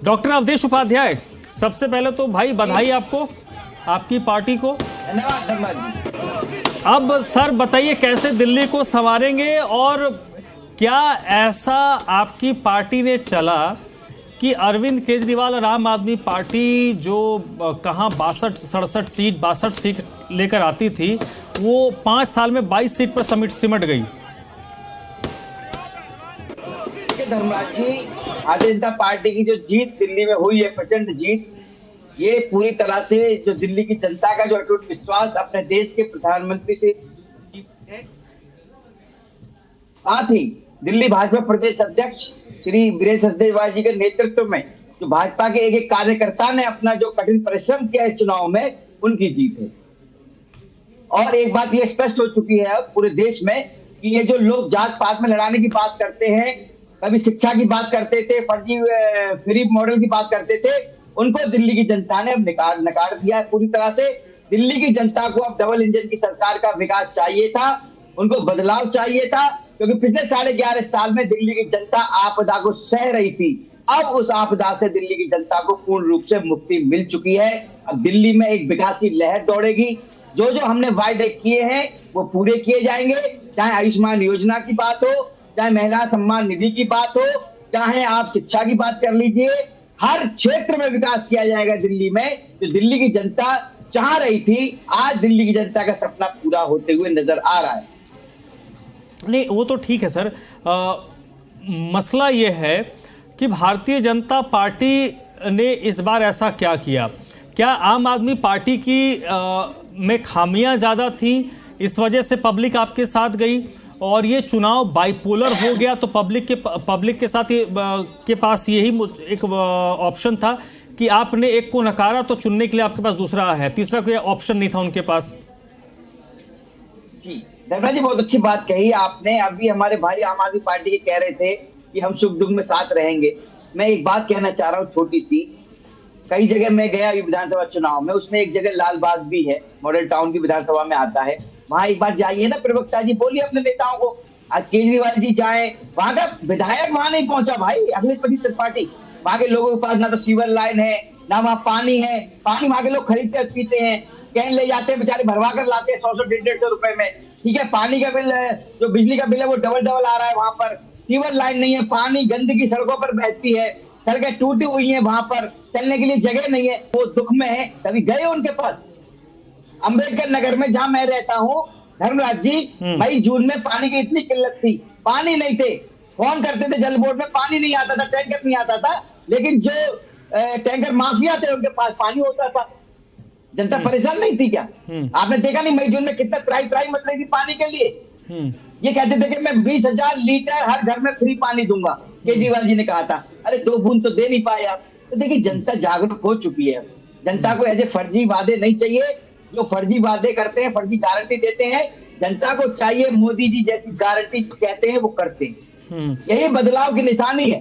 Doctor Awadhesh Upadhyay, सबसे पहले तो भाई बधाई आपको, आपकी पार्टी को। धन्यवाद। अब सर बताइए कैसे दिल्ली को संवारेंगे, और क्या ऐसा आपकी पार्टी ने चला कि अरविंद केजरीवाल और आम आदमी पार्टी जो कहाँ 62 सीट लेकर आती थी, वो 5 साल में 22 सीट पर सिमट गई। धर्मराज जी, भारतीय जनता पार्टी की जो जीत दिल्ली में हुई है, प्रचंड जीत, ये पूरी तरह से जो दिल्ली की जनता का जो अटूट विश्वास अपने देश के प्रधानमंत्री से जीत है, साथ ही दिल्ली भाजपा प्रदेश अध्यक्ष श्री वीरेंद्र सचदेवा जी के नेतृत्व में जो भाजपा के एक कार्यकर्ता ने अपना जो कठिन परिश्रम किया है चुनाव में, उनकी जीत है। और एक बात ये स्पष्ट हो चुकी है अब पूरे देश में कि ये जो लोग जात पात में लड़ाने की बात करते हैं, कभी शिक्षा की बात करते थे, फर्जी फ्री मॉडल की बात करते थे, उनको दिल्ली की जनता ने अब नकार दिया है पूरी तरह से। दिल्ली की जनता को अब डबल इंजन की सरकार का विकास चाहिए था, उनको बदलाव चाहिए था, क्योंकि पिछले 11.5 साल में दिल्ली की जनता आपदा को सह रही थी। अब उस आपदा से दिल्ली की जनता को पूर्ण रूप से मुक्ति मिल चुकी है। अब दिल्ली में एक विकास की लहर दौड़ेगी। जो जो हमने वायदे किए हैं वो पूरे किए जाएंगे, चाहे आयुष्मान योजना की बात हो, चाहे महिला सम्मान निधि की बात हो, चाहे आप शिक्षा की बात कर लीजिए, हर क्षेत्र में विकास किया जाएगा दिल्ली में। जो दिल्ली की जनता चाह रही थी, आज दिल्ली की जनता का सपना पूरा होते हुए नजर आ रहा है। नहीं, वो तो ठीक है सर। मसला ये है कि भारतीय जनता पार्टी ने इस बार ऐसा क्या किया? क्या आम आदमी पार्टी की में खामियां ज्यादा थी, इस वजह से पब्लिक आपके साथ गई, और ये चुनाव बाइपोलर हो गया तो पब्लिक के साथ के पास यही एक ऑप्शन था कि आपने एक को नकारा तो चुनने के लिए आपके पास दूसरा है, तीसरा कोई ऑप्शन नहीं था उनके पास। जी धर्मराज जी, बहुत अच्छी बात कही आपने। अभी हमारे भाई आम आदमी पार्टी के कह रहे थे कि हम सुख दुख में साथ रहेंगे। मैं एक बात कहना चाह रहा हूँ छोटी सी। कई जगह मैं गया अभी विधानसभा चुनाव में, उसमें एक जगह लालबाग भी है, मॉडल टाउन भी विधानसभा में आता है। वहां एक बार जाइए ना प्रवक्ता जी, बोलिए अपने नेताओं को। आज केजरीवाल जी जाए, वहां का विधायक वहां नहीं पहुंचा भाई, अखिलेश त्रिपाठी। वहां के लोगों के पास ना तो सीवर लाइन है, ना वहां पानी है। पानी वहां के लोग खरीद कर पीते हैं, कैन ले जाते हैं, बेचारे भरवा कर लाते हैं 100 150 रुपए में। ठीक है, पानी का बिल, जो बिजली का बिल है वो डबल आ रहा है वहां पर। सीवर लाइन नहीं है, पानी गंदगी सड़कों पर बहती है, सड़कें टूटी हुई हैं, वहां पर चलने के लिए जगह नहीं है, वो दुख में है। कभी गए उनके पास? अम्बेडकर नगर में जहां मैं रहता हूँ धर्मराज जी, मई जून में पानी की इतनी किल्लत थी, पानी नहीं थे। फोन करते थे जल बोर्ड में, पानी नहीं आता था, टैंकर नहीं आता था, लेकिन जो टैंकर माफिया थे उनके पास पानी होता था। जनता परेशान नहीं थी क्या? आपने देखा नहीं मई जून में कितना त्राई मच रही थी पानी के लिए? ये कहते थे कि मैं 20,000 लीटर हर घर में फ्री पानी दूंगा, केजरीवाल जी ने कहा था। अरे 2 बूंद तो दे नहीं पाए आप। तो देखिए, जनता जागरूक हो चुकी है। जनता को ऐसे फर्जी वादे नहीं चाहिए। जो फर्जी वादे करते हैं, फर्जी गारंटी देते हैं, जनता को चाहिए मोदी जी जैसी गारंटी कहते हैं वो करते हैं। यही बदलाव की निशानी है,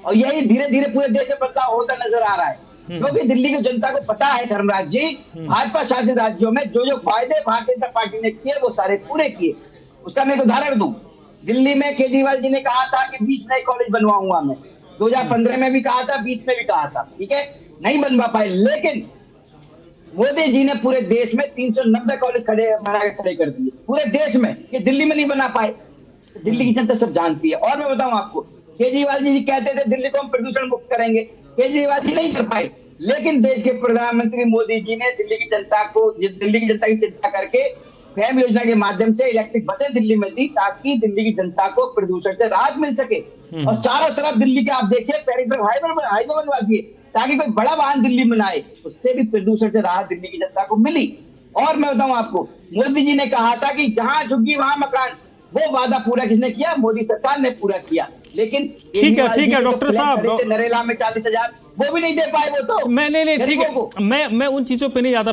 और यही धीरे धीरे पूरे देश में बदलाव होता नजर आ रहा है। क्योंकि दिल्ली की जनता को पता है धर्मराज जी, भाजपा शासित राज्यों में जो जो फायदे भारतीय जनता पार्टी ने किए वो सारे पूरे किए। उसका मैं एक उदाहरण दूं। दिल्ली में केजरीवाल जी ने कहा था कि 20 नए कॉलेज बनवाऊंगा मैं, 2015 में भी कहा था, 20 में भी कहा था, ठीक है, नहीं बनवा पाए। लेकिन मोदी जी ने पूरे देश में 390 कॉलेज खड़े कर दिए पूरे देश में। ये दिल्ली में नहीं बना पाए। दिल्ली की जनता सब जानती है। और मैं बताऊं आपको, केजरीवाल जी कहते थे दिल्ली को हम प्रदूषण मुक्त करेंगे, केजरीवाल जी नहीं कर पाए। लेकिन देश के प्रधानमंत्री मोदी जी ने दिल्ली की जनता की चिंता करके फैम योजना के माध्यम से इलेक्ट्रिक बसें दिल्ली में दी, ताकि दिल्ली की जनता को प्रदूषण से राहत मिल सके। और चारों तरफ दिल्ली के आप देखिए पेरिफेरल हाईवे बनवा दिए, ताकि कोई बड़ा वाहन दिल्ली में आए, उससे भी प्रदूषण से राहत दिल्ली की जनता को मिली। और मैं बताऊं आपको, मोदी जी ने कहा था कि जहां झुग्गी वहां मकान, वो वादा पूरा किसने किया? मोदी सरकार ने पूरा किया। लेकिन ठीक है डॉक्टर साहब, नरेला में 40,000 वो भी नहीं दे पाए। वो तो मैं नहीं ठीक है, मैं उन चीजों पे नहीं ज्यादा